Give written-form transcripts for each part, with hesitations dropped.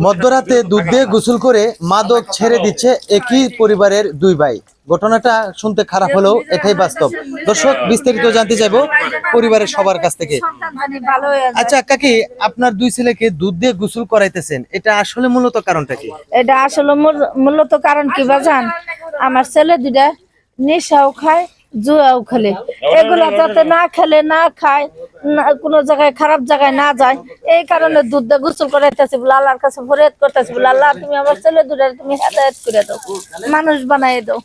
মধ্যরাতে দুধ দিয়ে গোসল করে মাদক ছেড়ে দিচ্ছে একই পরিবারের দুই ভাই। ঘটনাটা শুনতে খারাপ হলেও এটাই বাস্তব। দর্শক, বিস্তারিত জানতে চাইবো পরিবারের সবার কাছ থেকে। আচ্ছা কাকি, আপনার দুই ছেলেকে দুধ দিয়ে গোসল করাইতেছেন, এটা আসলে মূলত কারণটা কি? এটা আসলে মূলত কারণ কি বাজান, আমার ছেলে দুইটা নেশাও খায়, জুয়াও খেলে। এগুলা যাতে না খেলে, না খায়, কোনো জায়গায় খারাপ জায়গায় না যায়, এই কারণে দুধ দিয়ে গোসল করাইতেছি বলে আল্লাহর কাছে ফরিয়াদ করতেছি বলে, আল্লাহ তুমি আমার ছেলে দুটা তুমি হেদায়েত করে দাও, মানুষ বানাই দাও।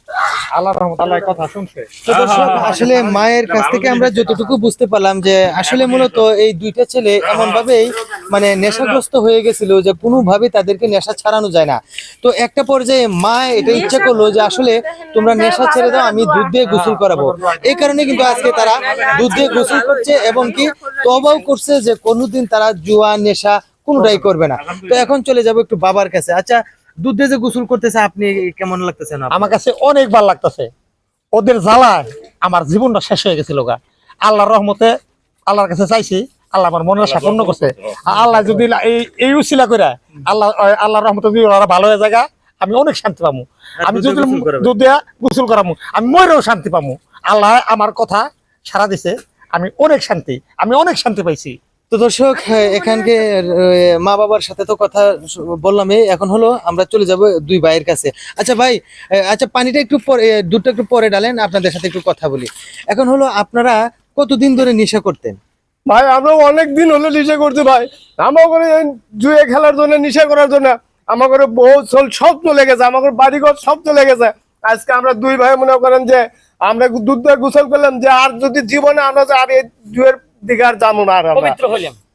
আল্লাহর রহমত, আল্লাহর কথা শুনছে। তো দর্শক, আসলে মায়ের কাছ থেকে আমরা যতটুকু বুঝতে পারলাম যে আসলে মূলত এই দুইটা ছেলে এমন ভাবেই মানে নেশাগ্রস্ত হয়ে গেছিল যে কোনোভাবেই তাদেরকে নেশা ছাড়ানো যায় না। তো একটা পর্যায়ে মা এটা ইচ্ছা করলো যে আসলে তোমরা নেশা ছেড়ে দাও, আমি দুধ দিয়ে গোসল করাবো। এই কারণে কিন্তু আজকে তারা দুধ দিয়ে গোসল করছে এবং কি তওবাও করছে যে কোনোদিন তারা জুয়া নেশা কোনোটাই করবে না। তো এখন চলে যাবো একটু বাবার কাছে। আচ্ছা, দুধ দিয়ে যে গোসল করতেছে আপনি কেমন লাগতেছে? না, আমার কাছে অনেক ভালো লাগতেছে। ওদের জ্বালায় আমার জীবনটা শেষ হয়ে গেছিল গা। আল্লাহর রহমতে আল্লাহর কাছে চাইছি, আল্লাহ আমার মনের আশা পূর্ণ করছে। আল্লাহ যদি এই উসিলা করে আল্লাহর রহমতে যদি ওরা ভালো হয়ে যায়, আমি অনেক শান্তি পাবো। আমি যদি দুধ দিয়া গোসল করামু, আমি মরেও শান্তি পাবো। আল্লাহ আমার কথা সারা দিছে, আমি অনেক শান্তি পাইছি। তো দর্শক, এখানকে মা বাবার সাথে তো কথা বললামই, এখন হলো আমরা চলে যাব দুই ভাইয়ের কাছে। আচ্ছা ভাই, আচ্ছা পানিটা একটু পরে, দুধটা একটু পরে ডালেন, আপনাদের সাথে একটু কথা বলি। এখন হলো আপনারা কতদিন ধরে নেশা করতেন? ভাই আমরা অনেক দিন হলো নেশা করছি ভাই। আমার করে জুয়ে খেলার জন্য, নেশা করার জন্য আমার করে বহু সব চলে গেছে, আমার বাড়িঘর সব চলে গেছে। আজকে আমরা দুই ভাই মনে করেন যে আমরা দুধ দিয়ে গোসল করলাম, যে আর যদি জীবনে আমরা আর এই জুয়ের দিকে আর যাবো না, আর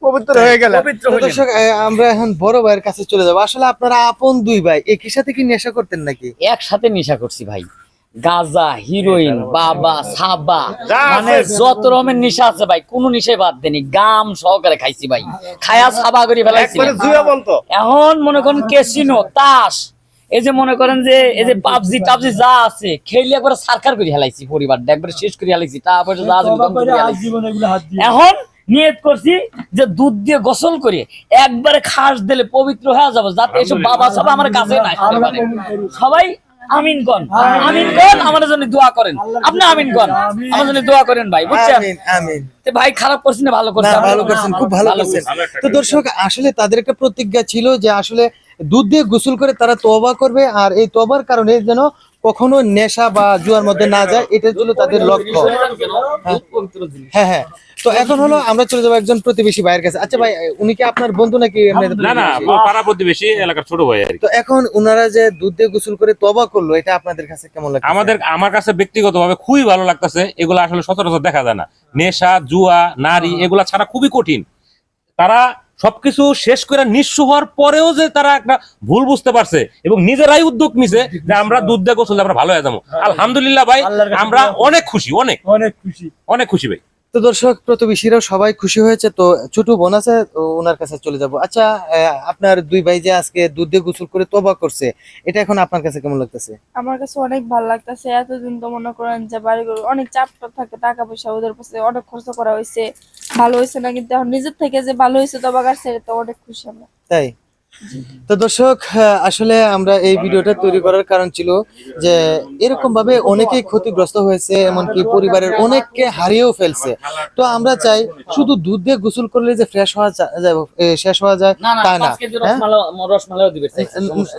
পবিত্র হয়ে গেলাম। দর্শক, আমরা এখন বড় ভাইয়ের কাছে চলে যাবো। আসলে আপনারা আপন দুই ভাই, একই সাথে কি নেশা করতেন নাকি? একসাথে নেশা করছি ভাই। গাঁজা, হিরোইন, বাবা, সাবা, মানে যত রকমের নেশা আছে ভাই, কোন নেশায় বাদ দেনি, গাম সহকারে খাইছি ভাই। খায়া সাবা করে ফেলাইছি। এখন মনে করেন ক্যাসিনো, তাস, এই যে মনে করেন যে এই যে পাবজি টাবজি যা আছে খেলে একবার সারকার করে ফেলাইছি, পরিবারটা একবার শেষ করে ফেলাইছি। তারপরে এখন নিয়ত করছি যে দুধ দিয়ে গোসল করে একবারে খাস দিলে পবিত্র হয়ে যাবো, যাতে এসব বাবা সব আমার কাছে না। সবাই আমিন কোন, আমিন কোন, আমাদের জন্য দোয়া করেন। আপনি আমিন কোন, আমার জন্য দোয়া করেন ভাই, বুঝছেন? আমিন। ভাই খারাপ করছেন না, ভালো করছেন? ভালো করছেন, খুব ভালো করছেন। তো দর্শক, আসলে তাদের একটা প্রতিজ্ঞা ছিল যে আসলে দুধ দিয়ে গোসল করে তারা তওবা করবে, আর এই তওবার কারণে যেন কখনো নেশা বা জুয়ার মধ্যে না যায়, এটা ছিল তাদের লক্ষ্য। হ্যাঁ হ্যাঁ। তো এখন হলো আমরা চলে যাবো একজন প্রতিবেশী ভাইয়ের কাছে। আচ্ছা ভাই, উনি কি আপনার বন্ধু নাকি? না না, পাড়া প্রতিবেশী, এলাকার ছোট ভাই আর কি। তো এখন উনারা যে দুধ দিয়ে গোসল করে তওবা করলো, এটা আপনাদের কাছে কেমন লাগে? আমার কাছে ব্যক্তিগতভাবে খুবই ভালো লাগতেছে। এগুলা আসলে সচরাচর দেখা যায় না। নেশা, জুয়া, নারী এগুলা ছাড়া খুবই কঠিন। তারা সবকিছু শেষ করে নিঃস্ব হওয়ার পরেও যে তারা একটা ভুল বুঝতে পারছে এবং নিজেরাই উদ্যোগ নিছে যে আমরা দুধ দিয়ে গোসল আমরা ভালো হয়ে যাবো। আলহামদুলিল্লাহ ভাই, আমরা অনেক খুশি, অনেক খুশি ভাই। তো দর্শক, প্রতিবেশীরাও সবাই খুশি হয়েছে। তো ছোট বোন আছে, ওনার কাছে চলে যাব। আচ্ছা, আপনার দুই ভাই যে আজকে দুধ দিয়ে গোসল করে তওবা করছে, এটা এখন আপনার কাছে কেমন লাগতেছে? আমার কাছে অনেক ভালো লাগতেছে। এতদিন তো মনে করেন যে বাড়িঘর অনেক চাপ থাকে, টাকা পয়সা ওদের পাশে অনেক খরচ করা হয়েছে, ভালো হয়েছে না, কিন্তু এখন নিজের থেকে যে ভালো হয়েছে তবা করছে, তো অনেক খুশি আমরা। তাই? তো দর্শক, আসলে আমরা এই ভিডিওটা তৈরি করার কারণ ছিল যে এরকম ভাবে অনেকেই ক্ষতিগ্রস্ত হয়েছে, এমনকি পরিবারের অনেককে হারিয়েও ফেলছে। তো আমরা চাই শুধু দুধ দিয়ে গোসল করলে যে ফ্রেশ হওয়া যায়, শেষ হওয়া যায় তা না।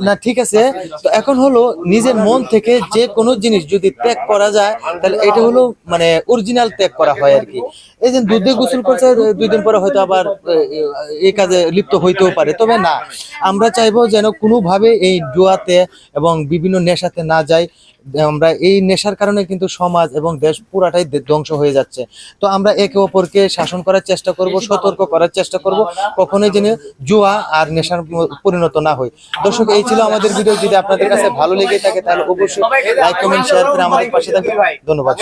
না, ঠিক আছে। তো এখন হলো নিজের মন থেকে যে কোনো জিনিস যদি ত্যাগ করা যায়, তাহলে এটা হলো মানে অরিজিনাল ত্যাগ করা হয় আর কি। এই যে দুধ দিয়ে গোসল করছে, 2 দিন পরে হয়তো আবার এই কাজে লিপ্ত হইতেও পারে, তবে না, আমরা চাইবো যেন কোনোভাবে এই জুয়াতে এবং বিভিন্ন নেশাতে না যায়। আমরা এই নেশার কারণে কিন্তু সমাজ এবং দেশ পুরাটাই ধ্বংস হয়ে যাচ্ছে। তো আমরা একে অপরকে শাসন করার চেষ্টা করব, সতর্ক করার চেষ্টা করব, কখনোই যেন জুয়া আর নেশার পরিণত না হয়। দর্শক, এই ছিল আমাদের ভিডিও। যদি আপনাদের কাছে ভালো লেগে থাকে তাহলে অবশ্যই লাইক, কমেন্ট, শেয়ার করে আমাদের পাশে থাকবেন। ধন্যবাদ।